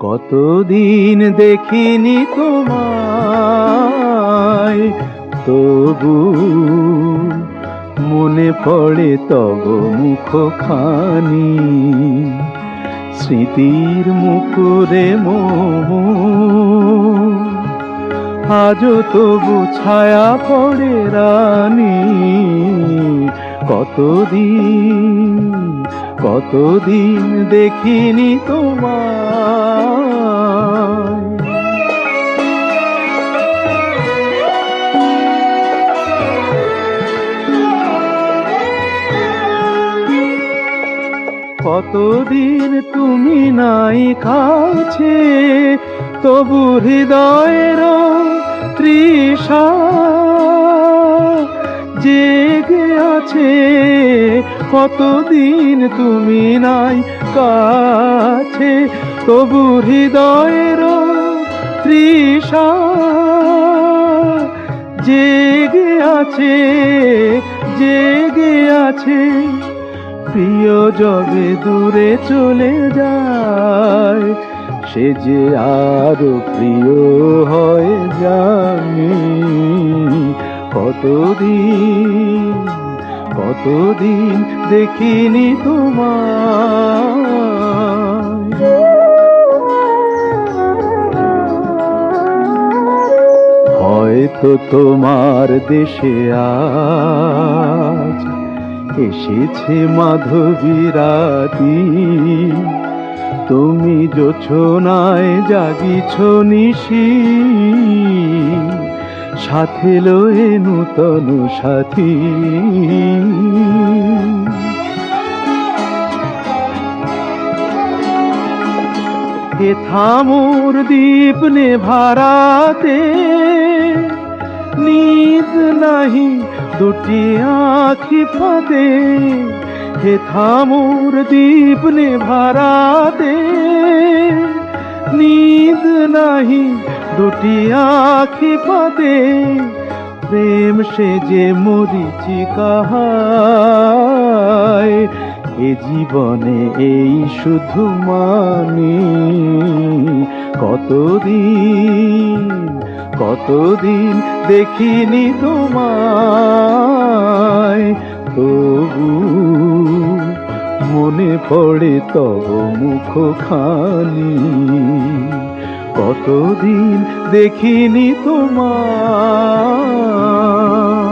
কতদিন দেখিনি তোমায়, তবু মনে পড়ে তব মুখখানি। স্মৃতির মুকুরে মোর আজও তবু ছায়া পড়ে রানী। কতদিন দেখিনি তোমায়। কতদিন তুমি নাই কাছে, তবু হৃদয়ের তৃষা জেগে আছে। কতদিন তুমি নাই কাছে, তবু হৃদয়ের তৃষা জেগে আছে, জেগে আছে। প্রিয় যবে দূরে চলে যায়, সে যে আরো প্রিয় হয়ে জানি। কতদিন দেখিনি তোমায়। হয়তো তোমার দেশে আজ এসেছে মাধবী রাতি। তুমি জোছনায় জাগিছ নিশি, সাথে লয়ে নূতন সাথী। হে থামুর দীপ নেভারাতে, নিদ নাহি দুটি আঁখি ফাতে। হে থামুর দীপ নেভারাতে, নিদ নাহি দুটি আঁখি ফাতে। প্রেম সে যে মরিচিকা হায়, এ জীবনে এই শুধু মানি। কতদিন দেখিনি তোমায়, তবু মনে পড়ে তব মুখখানি। কতদিন দেখিনি তোমায়।